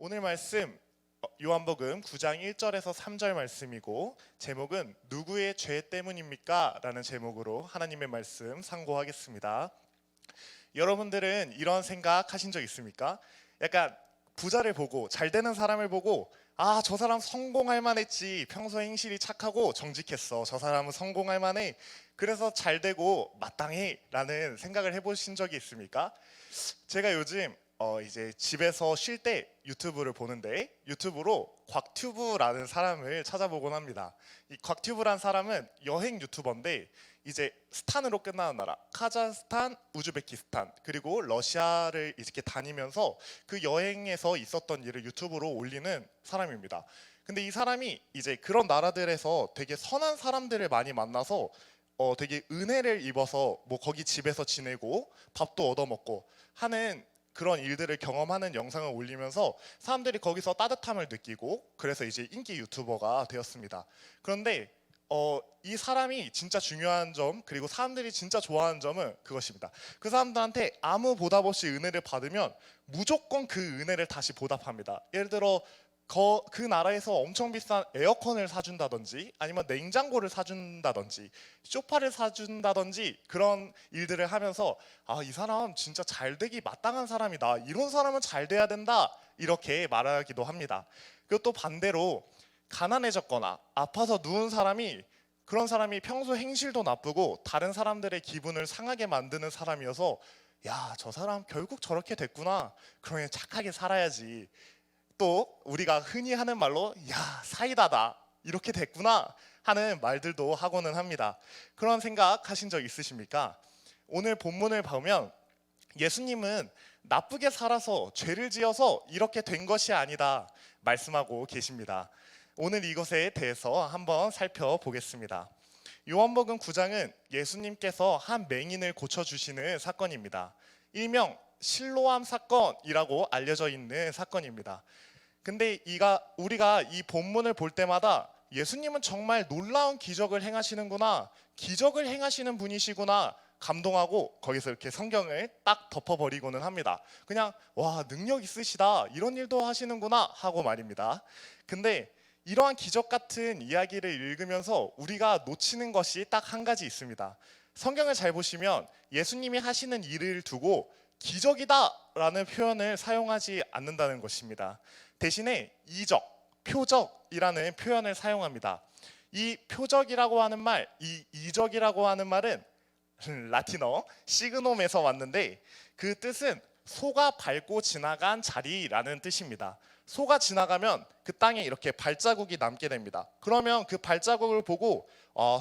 오늘 말씀 요한복음 9장 1절에서 3절 말씀이고 제목은 누구의 죄 때문입니까? 라는 제목으로 하나님의 말씀 상고하겠습니다. 여러분들은 이런 생각 하신 적 있습니까? 약간 부자를 보고 잘 되는 사람을 보고 저 사람 성공할 만했지. 평소 행실이 착하고 정직했어. 저 사람은 성공할 만해. 그래서 잘 되고 마땅해 라는 생각을 해보신 적이 있습니까? 제가 요즘 이제 집에서 쉴 때 유튜브를 보는데 유튜브로 곽튜브라는 사람을 찾아보곤 합니다. 이 곽튜브란 사람은 여행 유튜버인데 이제 스탄으로 끝나는 나라 카자흐스탄, 우즈베키스탄 그리고 러시아를 이렇게 다니면서 그 여행에서 있었던 일을 유튜브로 올리는 사람입니다. 근데 이 사람이 이제 그런 나라들에서 되게 선한 사람들을 많이 만나서 되게 은혜를 입어서 뭐 거기 집에서 지내고 밥도 얻어먹고 하는 그런 일들을 경험하는 영상을 올리면서 사람들이 거기서 따뜻함을 느끼고 그래서 이제 인기 유튜버가 되었습니다. 그런데 이 사람이 진짜 중요한 점 그리고 사람들이 진짜 좋아하는 점은 그것입니다. 그 사람들한테 아무 보답 없이 은혜를 받으면 무조건 그 은혜를 다시 보답합니다. 예를 들어 그 나라에서 엄청 비싼 에어컨을 사준다든지 아니면 냉장고를 사준다든지 소파를 사준다든지 그런 일들을 하면서 이 사람 진짜 잘 되기 마땅한 사람이다. 이런 사람은 잘 돼야 된다. 이렇게 말하기도 합니다. 그리고 또 반대로 가난해졌거나 아파서 누운 사람이 그런 사람이 평소 행실도 나쁘고 다른 사람들의 기분을 상하게 만드는 사람이어서 저 사람 결국 저렇게 됐구나. 그러면 착하게 살아야지. 또 우리가 흔히 하는 말로 사이다다 이렇게 됐구나 하는 말들도 하고는 합니다. 그런 생각 하신 적 있으십니까? 오늘 본문을 보면 예수님은 나쁘게 살아서 죄를 지어서 이렇게 된 것이 아니다 말씀하고 계십니다. 오늘 이것에 대해서 한번 살펴보겠습니다. 요한복음 9장은 예수님께서 한 맹인을 고쳐주시는 사건입니다. 일명 실로암 사건이라고 알려져 있는 사건입니다. 근데 우리가 이 본문을 볼 때마다 예수님은 정말 놀라운 기적을 행하시는구나, 기적을 행하시는 분이시구나 감동하고 거기서 이렇게 성경을 딱 덮어버리고는 합니다. 그냥 능력 있으시다, 이런 일도 하시는구나 하고 말입니다. 근데 이러한 기적 같은 이야기를 읽으면서 우리가 놓치는 것이 딱 한 가지 있습니다. 성경을 잘 보시면 예수님이 하시는 일을 두고 기적이다 라는 표현을 사용하지 않는다는 것입니다. 대신에 이적, 표적이라는 표현을 사용합니다. 이 표적이라고 하는 말, 이 이적이라고 하는 말은 라틴어 시그놈에서 왔는데 그 뜻은 소가 밟고 지나간 자리라는 뜻입니다. 소가 지나가면 그 땅에 이렇게 발자국이 남게 됩니다. 그러면 그 발자국을 보고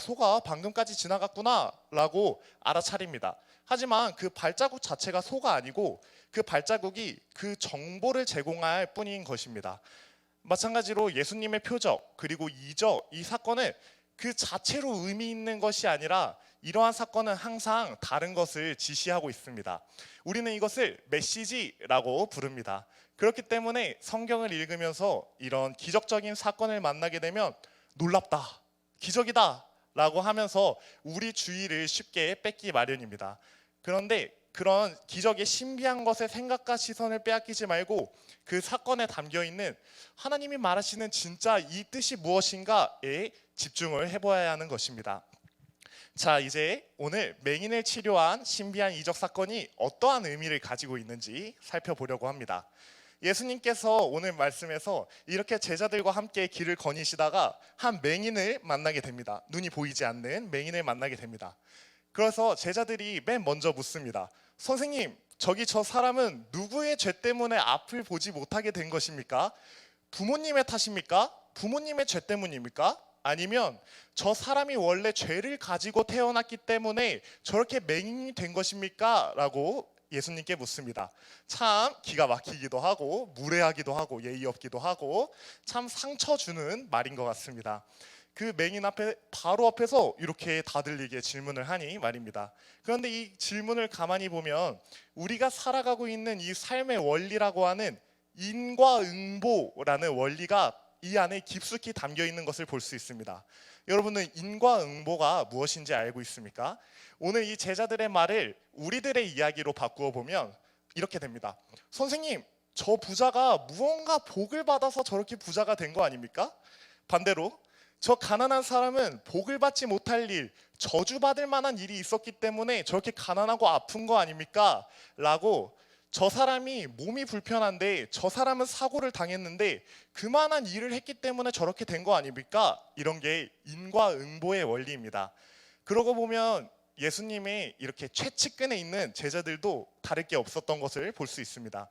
소가 방금까지 지나갔구나 라고 알아차립니다. 하지만 그 발자국 자체가 소가 아니고 그 발자국이 그 정보를 제공할 뿐인 것입니다. 마찬가지로 예수님의 표적 그리고 이적, 이 사건은 그 자체로 의미 있는 것이 아니라 이러한 사건은 항상 다른 것을 지시하고 있습니다. 우리는 이것을 메시지라고 부릅니다. 그렇기 때문에 성경을 읽으면서 이런 기적적인 사건을 만나게 되면 놀랍다, 기적이다 라고 하면서 우리 주의를 쉽게 뺏기 마련입니다. 그런데 그런 기적의 신비한 것에 생각과 시선을 빼앗기지 말고 그 사건에 담겨있는 하나님이 말하시는 진짜 이 뜻이 무엇인가에 집중을 해보아야 하는 것입니다. 자, 이제 오늘 맹인을 치료한 신비한 이적 사건이 어떠한 의미를 가지고 있는지 살펴보려고 합니다. 예수님께서 오늘 말씀에서 이렇게 제자들과 함께 길을 거니시다가 한 맹인을 만나게 됩니다. 눈이 보이지 않는 맹인을 만나게 됩니다. 그래서 제자들이 맨 먼저 묻습니다. 선생님, 저 사람은 누구의 죄 때문에 앞을 보지 못하게 된 것입니까? 부모님의 탓입니까? 부모님의 죄 때문입니까? 아니면 저 사람이 원래 죄를 가지고 태어났기 때문에 저렇게 맹인이 된 것입니까? 라고 예수님께 묻습니다. 참 기가 막히기도 하고 무례하기도 하고 예의 없기도 하고 참 상처 주는 말인 것 같습니다. 그 맹인 앞에 바로 앞에서 이렇게 다들리게 질문을 하니 말입니다. 그런데 이 질문을 가만히 보면 우리가 살아가고 있는 이 삶의 원리라고 하는 인과응보라는 원리가 이 안에 깊숙이 담겨 있는 것을 볼 수 있습니다. 여러분은 인과응보가 무엇인지 알고 있습니까? 오늘 이 제자들의 말을 우리들의 이야기로 바꾸어 보면 이렇게 됩니다. 선생님, 저 부자가 무언가 복을 받아서 저렇게 부자가 된 거 아닙니까? 반대로 저 가난한 사람은 복을 받지 못할 일, 저주받을 만한 일이 있었기 때문에 저렇게 가난하고 아픈 거 아닙니까? 라고 저 사람이 몸이 불편한데 저 사람은 사고를 당했는데 그만한 일을 했기 때문에 저렇게 된 거 아닙니까? 이런 게 인과응보의 원리입니다. 그러고 보면 예수님의 이렇게 최측근에 있는 제자들도 다를 게 없었던 것을 볼 수 있습니다.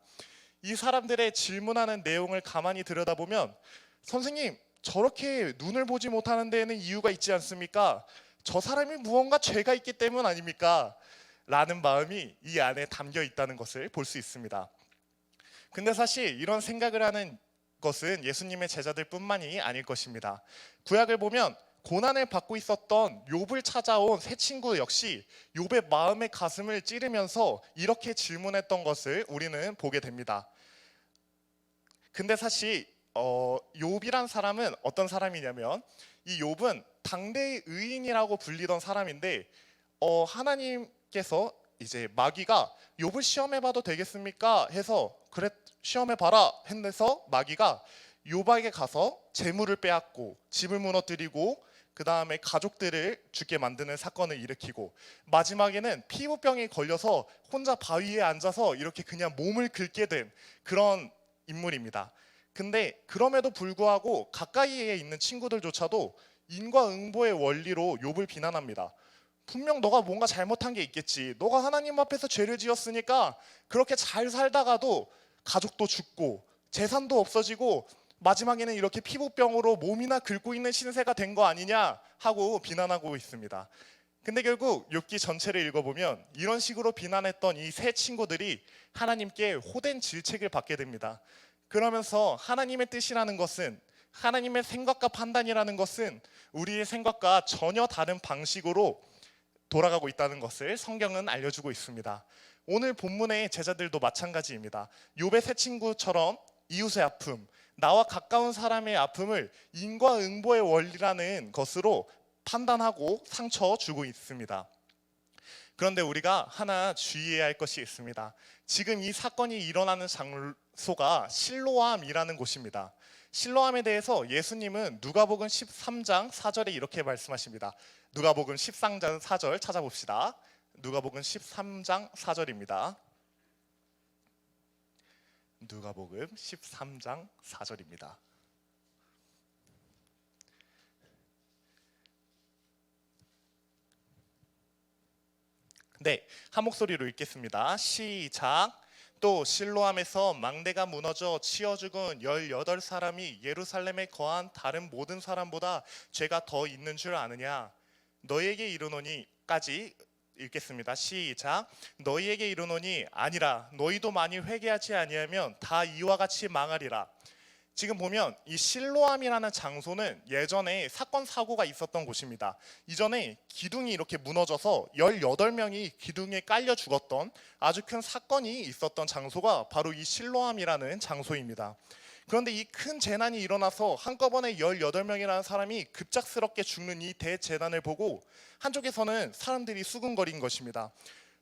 이 사람들의 질문하는 내용을 가만히 들여다보면 선생님, 저렇게 눈을 보지 못하는 데에는 이유가 있지 않습니까? 저 사람이 무언가 죄가 있기 때문 아닙니까? 라는 마음이 이 안에 담겨 있다는 것을 볼 수 있습니다. 근데 사실 이런 생각을 하는 것은 예수님의 제자들뿐만이 아닐 것입니다. 구약을 보면 고난을 받고 있었던 욥을 찾아온 세 친구 역시 욥의 마음의 가슴을 찌르면서 이렇게 질문했던 것을 우리는 보게 됩니다. 근데 사실 욥이란 사람은 어떤 사람이냐면 이 욥은 당대의 의인이라고 불리던 사람인데 하나님께서 이제 마귀가 욥을 시험해봐도 되겠습니까? 해서 그래 시험해봐라 했는데서 마귀가 욥에게 가서 재물을 빼앗고 집을 무너뜨리고 그 다음에 가족들을 죽게 만드는 사건을 일으키고 마지막에는 피부병에 걸려서 혼자 바위에 앉아서 이렇게 그냥 몸을 긁게 된 그런 인물입니다. 근데 그럼에도 불구하고 가까이에 있는 친구들조차도 인과응보의 원리로 욥을 비난합니다. 분명 너가 뭔가 잘못한 게 있겠지. 너가 하나님 앞에서 죄를 지었으니까 그렇게 잘 살다가도 가족도 죽고 재산도 없어지고 마지막에는 이렇게 피부병으로 몸이나 긁고 있는 신세가 된 거 아니냐 하고 비난하고 있습니다. 근데 결국 욥기 전체를 읽어보면 이런 식으로 비난했던 이 세 친구들이 하나님께 호된 질책을 받게 됩니다. 그러면서 하나님의 뜻이라는 것은, 하나님의 생각과 판단이라는 것은 우리의 생각과 전혀 다른 방식으로 돌아가고 있다는 것을 성경은 알려주고 있습니다. 오늘 본문의 제자들도 마찬가지입니다. 욥의 세 친구처럼 이웃의 아픔, 나와 가까운 사람의 아픔을 인과응보의 원리라는 것으로 판단하고 상처 주고 있습니다. 그런데 우리가 하나 주의해야 할 것이 있습니다. 지금 이 사건이 일어나는 장소가 실로암이라는 곳입니다. 실로암에 대해서 예수님은 누가복음 13장 4절에 이렇게 말씀하십니다. 누가복음 13장 4절 찾아봅시다. 누가복음 13장 4절입니다. 누가복음 13장 4절입니다. 네, 한 목소리로 읽겠습니다. 시작. 또 실로암에서 망대가 무너져 치어 죽은 18사람이 예루살렘에 거한 다른 모든 사람보다 죄가 더 있는 줄 아느냐? 너희에게 이르노니까지 읽겠습니다. 시작. 너희에게 이르노니 아니라 너희도 많이 회개하지 아니하면 다 이와 같이 망하리라. 지금 보면 이 실로암이라는 장소는 예전에 사건 사고가 있었던 곳입니다. 이전에 기둥이 이렇게 무너져서 18명이 기둥에 깔려 죽었던 아주 큰 사건이 있었던 장소가 바로 이 실로암이라는 장소입니다. 그런데 이 큰 재난이 일어나서 한꺼번에 18명이라는 사람이 급작스럽게 죽는 이 대재난을 보고 한쪽에서는 사람들이 수군거린 것입니다.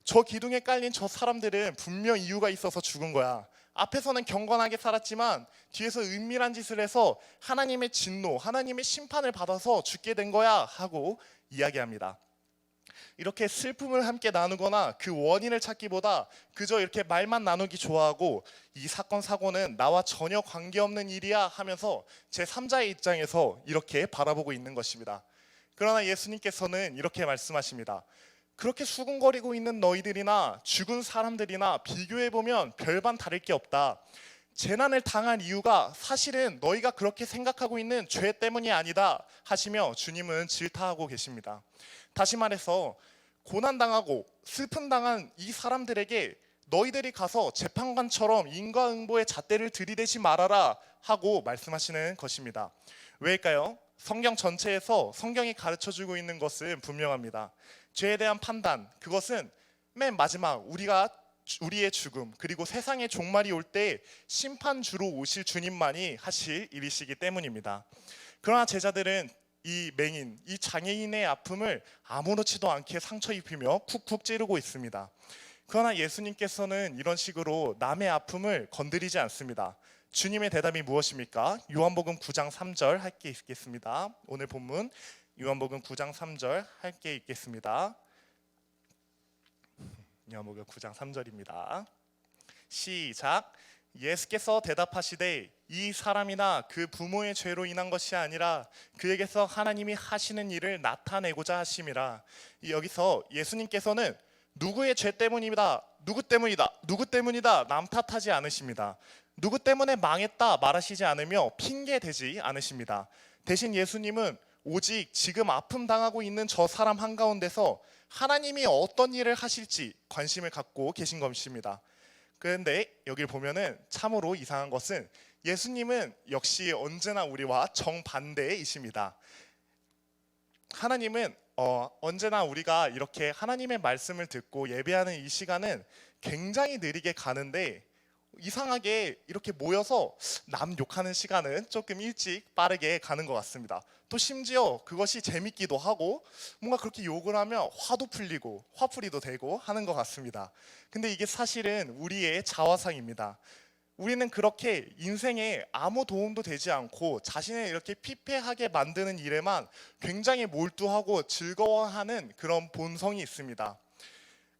저 기둥에 깔린 저 사람들은 분명 이유가 있어서 죽은 거야. 앞에서는 경건하게 살았지만 뒤에서 은밀한 짓을 해서 하나님의 진노, 하나님의 심판을 받아서 죽게 된 거야 하고 이야기합니다. 이렇게 슬픔을 함께 나누거나 그 원인을 찾기보다 그저 이렇게 말만 나누기 좋아하고 이 사건 사고는 나와 전혀 관계없는 일이야 하면서 제3자의 입장에서 이렇게 바라보고 있는 것입니다. 그러나 예수님께서는 이렇게 말씀하십니다. 그렇게 수군거리고 있는 너희들이나 죽은 사람들이나 비교해보면 별반 다를 게 없다. 재난을 당한 이유가 사실은 너희가 그렇게 생각하고 있는 죄 때문이 아니다 하시며 주님은 질타하고 계십니다. 다시 말해서 고난당하고 슬픔 당한 이 사람들에게 너희들이 가서 재판관처럼 인과응보의 잣대를 들이대지 말아라 하고 말씀하시는 것입니다. 왜일까요? 성경 전체에서 성경이 가르쳐주고 있는 것은 분명합니다. 죄에 대한 판단, 그것은 맨 마지막 우리의 죽음 그리고 세상의 종말이 올 때 심판주로 오실 주님만이 하실 일이시기 때문입니다. 그러나 제자들은 이 맹인, 이 장애인의 아픔을 아무렇지도 않게 상처 입히며 쿡쿡 찌르고 있습니다. 그러나 예수님께서는 이런 식으로 남의 아픔을 건드리지 않습니다. 주님의 대답이 무엇입니까? 요한복음 9장 3절 함께 읽겠습니다. 오늘 본문 요한복음 9장 3절 함께 읽겠습니다. 요한복음 9장 3절입니다. 시작. 예수께서 대답하시되 이 사람이나 그 부모의 죄로 인한 것이 아니라 그에게서 하나님이 하시는 일을 나타내고자 하심이라. 여기서 예수님께서는 누구의 죄 때문이다, 누구 때문이다 남 탓하지 않으십니다. 누구 때문에 망했다 말하시지 않으며 핑계 대지 않으십니다. 대신 예수님은 오직 지금 아픔 당하고 있는 저 사람 한가운데서 하나님이 어떤 일을 하실지 관심을 갖고 계신 것입니다. 그런데 여기 보면은 참으로 이상한 것은 예수님은 역시 언제나 우리와 정반대이십니다. 하나님은 언제나 우리가 이렇게 하나님의 말씀을 듣고 예배하는 이 시간은 굉장히 느리게 가는데, 이상하게 이렇게 모여서 남 욕하는 시간은 조금 일찍 빠르게 가는 것 같습니다. 또 심지어 그것이 재밌기도 하고 뭔가 그렇게 욕을 하면 화도 풀리고 화풀이도 되고 하는 것 같습니다. 근데 이게 사실은 우리의 자화상입니다. 우리는 그렇게 인생에 아무 도움도 되지 않고 자신을 이렇게 피폐하게 만드는 일에만 굉장히 몰두하고 즐거워하는 그런 본성이 있습니다.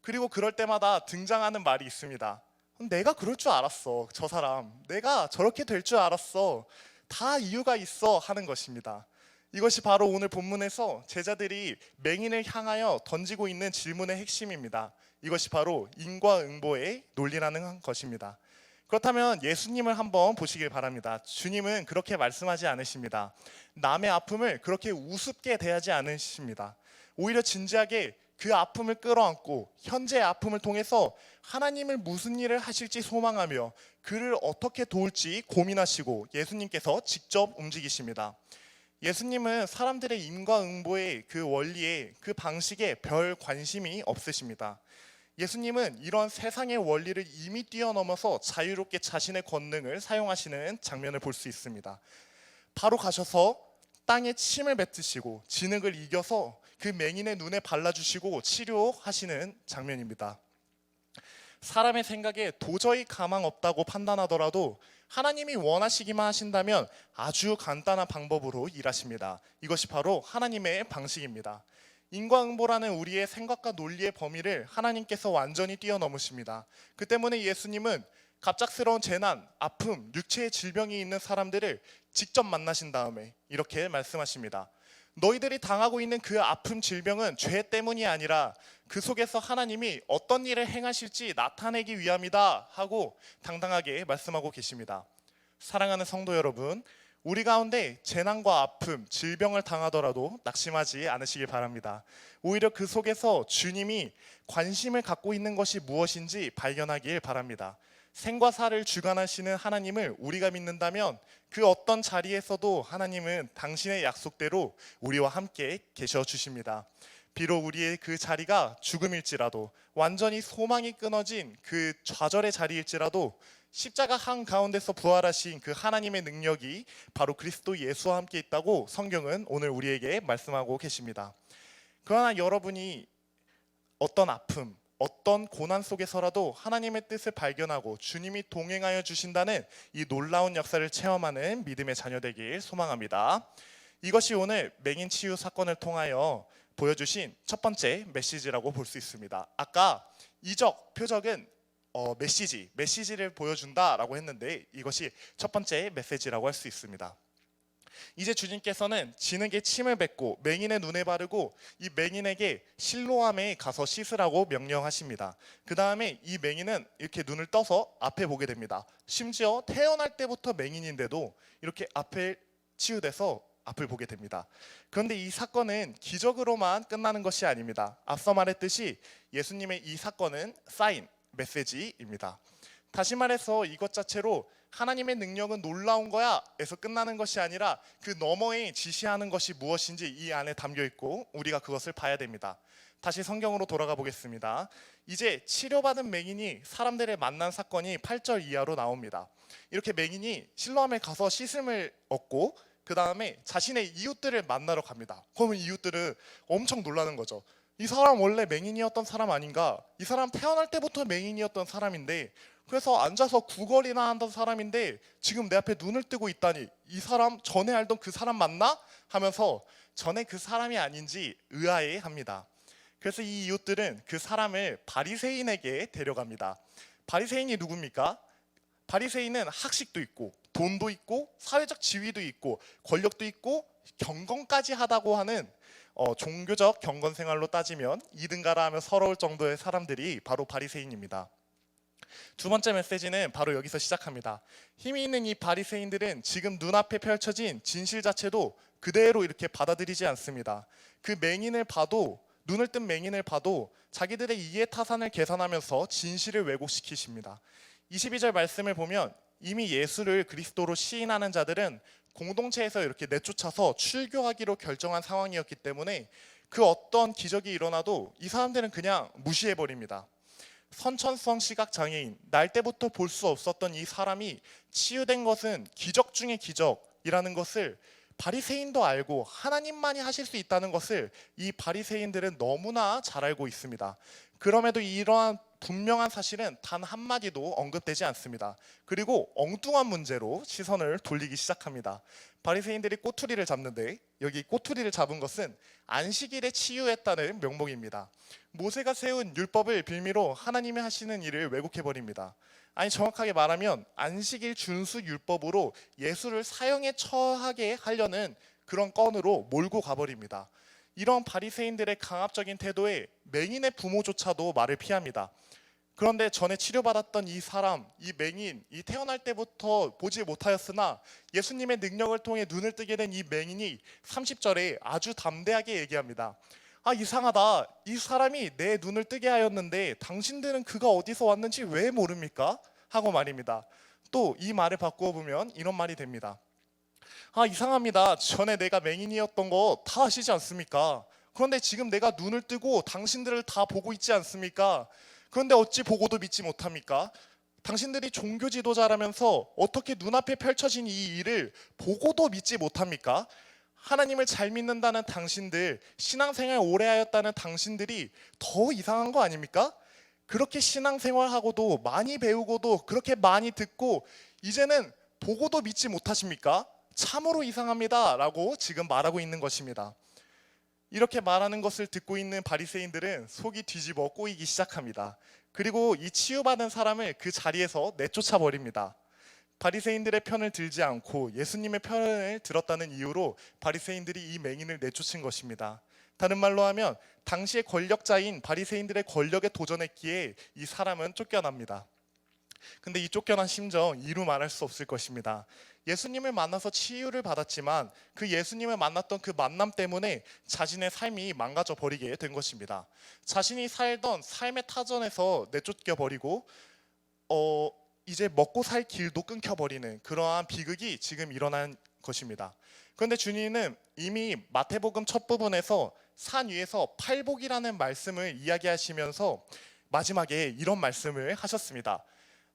그리고 그럴 때마다 등장하는 말이 있습니다. 내가 그럴 줄 알았어. 저 사람 내가 저렇게 될 줄 알았어. 다 이유가 있어 하는 것입니다. 이것이 바로 오늘 본문에서 제자들이 맹인을 향하여 던지고 있는 질문의 핵심입니다. 이것이 바로 인과응보의 논리라는 것입니다. 그렇다면 예수님을 한번 보시길 바랍니다. 주님은 그렇게 말씀하지 않으십니다. 남의 아픔을 그렇게 우습게 대하지 않으십니다. 오히려 진지하게 그 아픔을 끌어안고 현재의 아픔을 통해서 하나님을 무슨 일을 하실지 소망하며 그를 어떻게 도울지 고민하시고 예수님께서 직접 움직이십니다. 예수님은 사람들의 인과응보의 그 원리에, 그 방식에 별 관심이 없으십니다. 예수님은 이런 세상의 원리를 이미 뛰어넘어서 자유롭게 자신의 권능을 사용하시는 장면을 볼 수 있습니다. 바로 가셔서 땅에 침을 뱉으시고 진흙을 이겨서 그 맹인의 눈에 발라주시고 치료하시는 장면입니다. 사람의 생각에 도저히 가망 없다고 판단하더라도 하나님이 원하시기만 하신다면 아주 간단한 방법으로 일하십니다. 이것이 바로 하나님의 방식입니다. 인과응보라는 우리의 생각과 논리의 범위를 하나님께서 완전히 뛰어넘으십니다. 그 때문에 예수님은 갑작스러운 재난, 아픔, 육체의 질병이 있는 사람들을 직접 만나신 다음에 이렇게 말씀하십니다. 너희들이 당하고 있는 그 아픔, 질병은 죄 때문이 아니라 그 속에서 하나님이 어떤 일을 행하실지 나타내기 위함이다 하고 당당하게 말씀하고 계십니다. 사랑하는 성도 여러분, 우리 가운데 재난과 아픔, 질병을 당하더라도 낙심하지 않으시길 바랍니다. 오히려 그 속에서 주님이 관심을 갖고 있는 것이 무엇인지 발견하길 바랍니다. 생과 사를 주관하시는 하나님을 우리가 믿는다면 그 어떤 자리에서도 하나님은 당신의 약속대로 우리와 함께 계셔 주십니다. 비록 우리의 그 자리가 죽음일지라도, 완전히 소망이 끊어진 그 좌절의 자리일지라도 십자가 한가운데서 부활하신 그 하나님의 능력이 바로 그리스도 예수와 함께 있다고 성경은 오늘 우리에게 말씀하고 계십니다. 그러나 여러분이 어떤 아픔, 어떤 고난 속에서라도 하나님의 뜻을 발견하고 주님이 동행하여 주신다는 이 놀라운 역사를 체험하는 믿음의 자녀 되길 소망합니다. 이것이 오늘 맹인 치유 사건을 통하여 보여주신 첫 번째 메시지라고 볼 수 있습니다. 아까 이적, 표적은 메시지를 보여준다라고 했는데 이것이 첫 번째 메시지라고 할 수 있습니다. 이제 주님께서는 진흙에 침을 뱉고 맹인의 눈에 바르고 이 맹인에게 실로암에 가서 씻으라고 명령하십니다. 그 다음에 이 맹인은 이렇게 눈을 떠서 앞에 보게 됩니다. 심지어 태어날 때부터 맹인인데도 이렇게 앞에 치유돼서 앞을 보게 됩니다. 그런데 이 사건은 기적으로만 끝나는 것이 아닙니다. 앞서 말했듯이 예수님의 이 사건은 사인, 메시지입니다. 다시 말해서 이것 자체로 하나님의 능력은 놀라운 거야 에서 끝나는 것이 아니라 그 너머에 지시하는 것이 무엇인지 이 안에 담겨 있고 우리가 그것을 봐야 됩니다. 다시 성경으로 돌아가 보겠습니다. 이제 치료받은 맹인이 사람들을 만난 사건이 8절 이하로 나옵니다. 이렇게 맹인이 실로암에 가서 씻음을 얻고 그 다음에 자신의 이웃들을 만나러 갑니다. 그러면 이웃들은 엄청 놀라는 거죠. 이 사람 원래 맹인이었던 사람 아닌가? 이 사람 태어날 때부터 맹인이었던 사람인데, 그래서 앉아서 구걸이나 하던 사람인데 지금 내 앞에 눈을 뜨고 있다니, 이 사람 전에 알던 그 사람 맞나? 하면서 전에 그 사람이 아닌지 의아해합니다. 그래서 이 이웃들은 그 사람을 바리새인에게 데려갑니다. 바리새인이 누굽니까? 바리새인은 학식도 있고 돈도 있고 사회적 지위도 있고 권력도 있고 경건까지 하다고 하는, 종교적 경건 생활로 따지면 2등가라 하며 서러울 정도의 사람들이 바로 바리새인입니다. 두 번째 메시지는 바로 여기서 시작합니다. 힘이 있는 이 바리새인들은 지금 눈앞에 펼쳐진 진실 자체도 그대로 이렇게 받아들이지 않습니다. 그 맹인을 봐도, 눈을 뜬 맹인을 봐도 자기들의 이해타산을 계산하면서 진실을 왜곡시키십니다. 22절 말씀을 보면 이미 예수를 그리스도로 시인하는 자들은 공동체에서 이렇게 내쫓아서 출교하기로 결정한 상황이었기 때문에 그 어떤 기적이 일어나도 이 사람들은 그냥 무시해버립니다. 선천성 시각 장애인, 날 때부터 볼 수 없었던 이 사람이 치유된 것은 기적 중의 기적이라는 것을 바리새인도 알고 하나님만이 하실 수 있다는 것을 이 바리새인들은 너무나 잘 알고 있습니다. 그럼에도 이러한 분명한 사실은 단 한마디도 언급되지 않습니다. 그리고 엉뚱한 문제로 시선을 돌리기 시작합니다. 바리새인들이 꼬투리를 잡는데, 여기 꼬투리를 잡은 것은 안식일에 치유했다는 명목입니다. 모세가 세운 율법을 빌미로 하나님이 하시는 일을 왜곡해버립니다. 아니, 정확하게 말하면 안식일 준수 율법으로 예수를 사형에 처하게 하려는 그런 건으로 몰고 가버립니다. 이런 바리새인들의 강압적인 태도에 맹인의 부모조차도 말을 피합니다. 그런데 전에 치료받았던 이 사람, 이 맹인, 이 태어날 때부터 보지 못하였으나 예수님의 능력을 통해 눈을 뜨게 된 이 맹인이 30절에 아주 담대하게 얘기합니다. 아, 이상하다. 이 사람이 내 눈을 뜨게 하였는데 당신들은 그가 어디서 왔는지 왜 모릅니까? 하고 말입니다. 또 이 말을 바꾸어 보면 이런 말이 됩니다. 아, 이상합니다. 전에 내가 맹인이었던 거 다 아시지 않습니까? 그런데 지금 내가 눈을 뜨고 당신들을 다 보고 있지 않습니까? 그런데 어찌 보고도 믿지 못합니까? 당신들이 종교 지도자라면서 어떻게 눈앞에 펼쳐진 이 일을 보고도 믿지 못합니까? 하나님을 잘 믿는다는 당신들, 신앙생활 오래 하였다는 당신들이 더 이상한 거 아닙니까? 그렇게 신앙생활하고도 많이 배우고도 그렇게 많이 듣고 이제는 보고도 믿지 못하십니까? 참으로 이상합니다 라고 지금 말하고 있는 것입니다. 이렇게 말하는 것을 듣고 있는 바리새인들은 속이 뒤집어 꼬이기 시작합니다. 그리고 이 치유받은 사람을 그 자리에서 내쫓아 버립니다. 바리새인들의 편을 들지 않고 예수님의 편을 들었다는 이유로 바리새인들이 이 맹인을 내쫓은 것입니다. 다른 말로 하면 당시의 권력자인 바리새인들의 권력에 도전했기에 이 사람은 쫓겨납니다. 근데 이 쫓겨난 심정 이루 말할 수 없을 것입니다. 예수님을 만나서 치유를 받았지만 그 예수님을 만났던 그 만남 때문에 자신의 삶이 망가져 버리게 된 것입니다. 자신이 살던 삶의 타전에서 내쫓겨 버리고 이제 먹고 살 길도 끊겨버리는 그러한 비극이 지금 일어난 것입니다. 그런데 주님은 이미 마태복음 첫 부분에서 산 위에서 팔복이라는 말씀을 이야기하시면서 마지막에 이런 말씀을 하셨습니다.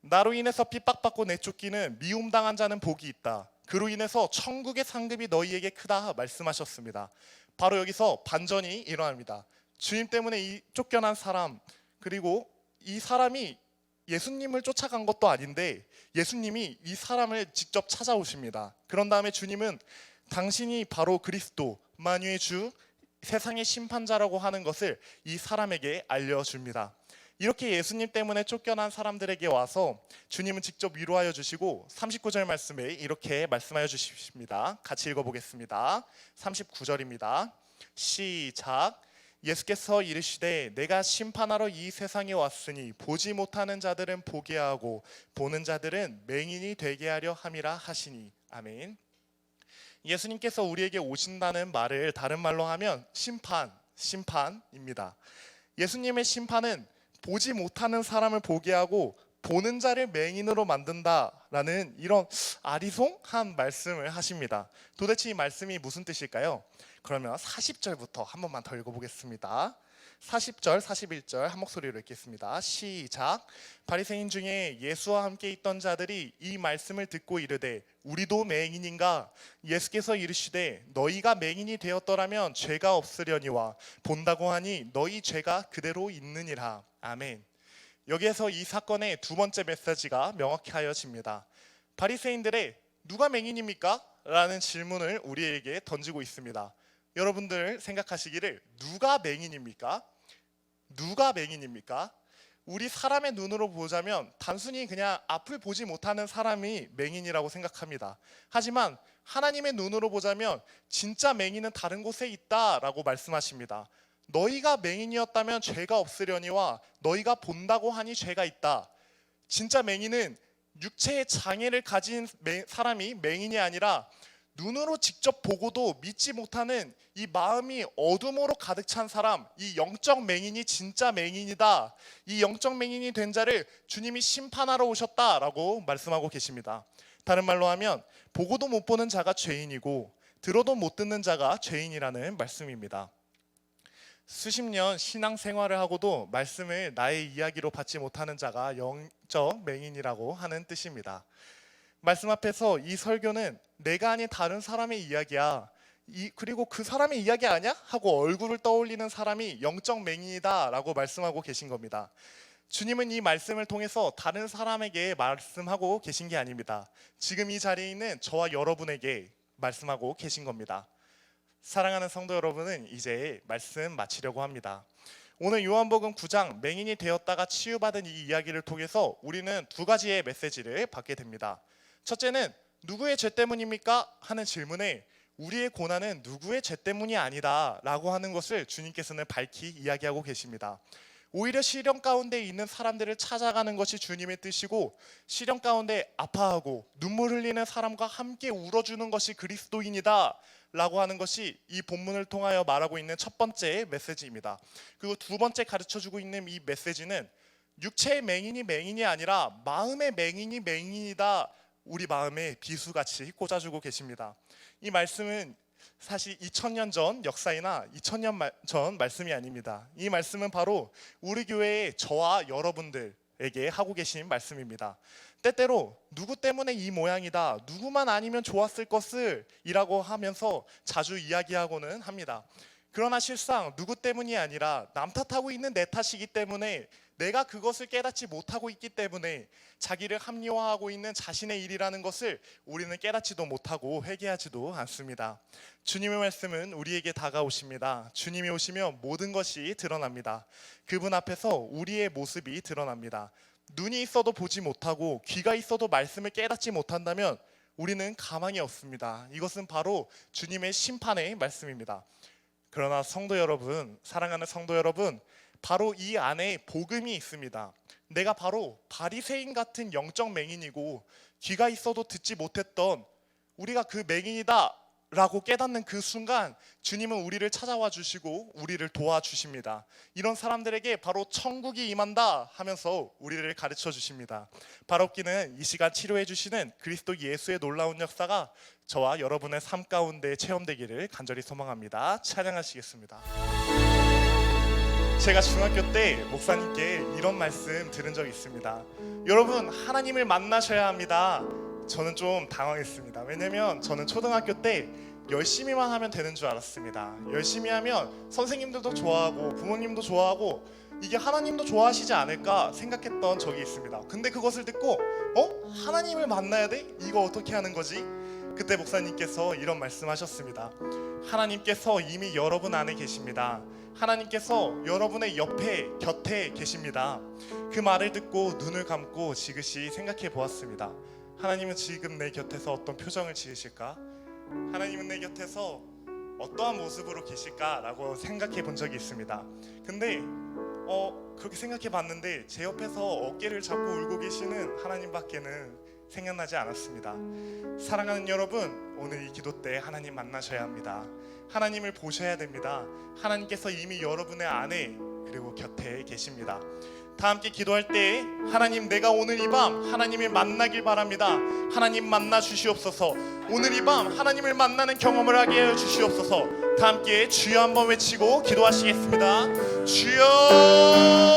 나로 인해서 핍박받고 내쫓기는 미움당한 자는 복이 있다. 그로 인해서 천국의 상급이 너희에게 크다 말씀하셨습니다. 바로 여기서 반전이 일어납니다. 주님 때문에 이 쫓겨난 사람, 그리고 이 사람이 예수님을 쫓아간 것도 아닌데 예수님이 이 사람을 직접 찾아오십니다. 그런 다음에 주님은 당신이 바로 그리스도, 만유의 주, 세상의 심판자라고 하는 것을 이 사람에게 알려줍니다. 이렇게 예수님 때문에 쫓겨난 사람들에게 와서 주님은 직접 위로하여 주시고 39절 말씀에 이렇게 말씀하여 주십니다. 같이 읽어보겠습니다. 39절입니다. 시작. 예수께서 이르시되 내가 심판하러 이 세상에 왔으니 보지 못하는 자들은 보게 하고 보는 자들은 맹인이 되게 하려 함이라 하시니. 아멘. 예수님께서 우리에게 오신다는 말을 다른 말로 하면 심판입니다. 예수님의 심판은 보지 못하는 사람을 보게 하고 보는 자를 맹인으로 만든다라는 이런 아리송한 말씀을 하십니다. 도대체 이 말씀이 무슨 뜻일까요? 그러면 40절부터 한 번만 더 읽어보겠습니다. 40절, 41절 한 목소리로 읽겠습니다. 시작. 바리새인 중에 예수와 함께 있던 자들이 이 말씀을 듣고 이르되 우리도 맹인인가? 예수께서 이르시되 너희가 맹인이 되었더라면 죄가 없으려니와 본다고 하니 너희 죄가 그대로 있느니라. 아멘. 여기에서 이 사건의 두 번째 메시지가 명확하여집니다. 바리새인들의 누가 맹인입니까? 라는 질문을 우리에게 던지고 있습니다. 여러분들 생각하시기를 누가 맹인입니까? 누가 맹인입니까? 우리 사람의 눈으로 보자면 단순히 그냥 앞을 보지 못하는 사람이 맹인이라고 생각합니다. 하지만 하나님의 눈으로 보자면 진짜 맹인은 다른 곳에 있다라고 말씀하십니다. 너희가 맹인이었다면 죄가 없으려니와 너희가 본다고 하니 죄가 있다. 진짜 맹인은 육체의 장애를 가진 사람이 맹인이 아니라 눈으로 직접 보고도 믿지 못하는 이 마음이 어둠으로 가득 찬 사람, 이 영적 맹인이 진짜 맹인이다. 이 영적 맹인이 된 자를 주님이 심판하러 오셨다라고 말씀하고 계십니다. 다른 말로 하면 보고도 못 보는 자가 죄인이고 들어도 못 듣는 자가 죄인이라는 말씀입니다. 수십 년 신앙생활을 하고도 말씀을 나의 이야기로 받지 못하는 자가 영적 맹인이라고 하는 뜻입니다. 말씀 앞에서 이 설교는 내가 아닌 다른 사람의 이야기야. 그리고 그 사람의 이야기 아니야? 하고 얼굴을 떠올리는 사람이 영적 맹인이다 라고 말씀하고 계신 겁니다. 주님은 이 말씀을 통해서 다른 사람에게 말씀하고 계신 게 아닙니다. 지금 이 자리에 있는 저와 여러분에게 말씀하고 계신 겁니다. 사랑하는 성도 여러분은 이제 말씀 마치려고 합니다. 오늘 요한복음 9장 맹인이 되었다가 치유받은 이 이야기를 통해서 우리는 두 가지의 메시지를 받게 됩니다. 첫째는 누구의 죄 때문입니까? 하는 질문에 우리의 고난은 누구의 죄 때문이 아니다 라고 하는 것을 주님께서는 밝히 이야기하고 계십니다. 오히려 시련 가운데 있는 사람들을 찾아가는 것이 주님의 뜻이고 시련 가운데 아파하고 눈물 흘리는 사람과 함께 울어주는 것이 그리스도인이다 라고 하는 것이 이 본문을 통하여 말하고 있는 첫 번째 메시지입니다. 그리고 두 번째 가르쳐주고 있는 이 메시지는 육체의 맹인이 아니라 마음의 맹인이 맹인이다. 우리 마음에 비수같이 꽂아주고 계십니다. 이 말씀은 사실 2000년 전 역사이나 2000년 전 말씀이 아닙니다. 이 말씀은 바로 우리 교회의 저와 여러분들에게 하고 계신 말씀입니다. 때때로 누구 때문에 이 모양이다, 누구만 아니면 좋았을 것을 이라고 하면서 자주 이야기하고는 합니다. 그러나 실상 누구 때문이 아니라 남 탓하고 있는 내 탓이기 때문에 내가 그것을 깨닫지 못하고 있기 때문에 자기를 합리화하고 있는 자신의 일이라는 것을 우리는 깨닫지도 못하고 회개하지도 않습니다. 주님의 말씀은 우리에게 다가오십니다. 주님이 오시면 모든 것이 드러납니다. 그분 앞에서 우리의 모습이 드러납니다. 눈이 있어도 보지 못하고 귀가 있어도 말씀을 깨닫지 못한다면 우리는 가망이 없습니다. 이것은 바로 주님의 심판의 말씀입니다. 그러나 성도 여러분, 사랑하는 성도 여러분, 바로 이 안에 복음이 있습니다. 내가 바로 바리새인 같은 영적 맹인이고 귀가 있어도 듣지 못했던 우리가 그 맹인이다 라고 깨닫는 그 순간 주님은 우리를 찾아와 주시고 우리를 도와주십니다. 이런 사람들에게 바로 천국이 임한다 하면서 우리를 가르쳐 주십니다. 바롭기는 이 시간 치료해 주시는 그리스도 예수의 놀라운 역사가 저와 여러분의 삶 가운데 체험되기를 간절히 소망합니다. 찬양하시겠습니다. 제가 중학교 때 목사님께 이런 말씀 들은 적이 있습니다. 여러분, 하나님을 만나셔야 합니다. 저는 좀 당황했습니다. 왜냐면 저는 초등학교 때 열심히만 하면 되는 줄 알았습니다. 열심히 하면 선생님들도 좋아하고 부모님도 좋아하고 이게 하나님도 좋아하시지 않을까 생각했던 적이 있습니다. 근데 그것을 듣고 하나님을 만나야 돼? 이거 어떻게 하는 거지? 그때 목사님께서 이런 말씀하셨습니다. 하나님께서 이미 여러분 안에 계십니다. 하나님께서 여러분의 옆에 곁에 계십니다. 그 말을 듣고 눈을 감고 지그시 생각해 보았습니다. 하나님은 지금 내 곁에서 어떤 표정을 지으실까? 하나님은 내 곁에서 어떠한 모습으로 계실까라고 생각해 본 적이 있습니다. 근데 그렇게 생각해 봤는데 제 옆에서 어깨를 잡고 울고 계시는 하나님밖에는 생각나지 않았습니다. 사랑하는 여러분, 오늘 이 기도 때 하나님 만나셔야 합니다. 하나님을 보셔야 됩니다. 하나님께서 이미 여러분의 안에 그리고 곁에 계십니다. 다 함께 기도할 때 하나님, 내가 오늘 이 밤 하나님을 만나길 바랍니다. 하나님 만나 주시옵소서. 오늘 이 밤 하나님을 만나는 경험을 하게 하여 주시옵소서. 다 함께 주여 한번 외치고 기도하시겠습니다. 주여.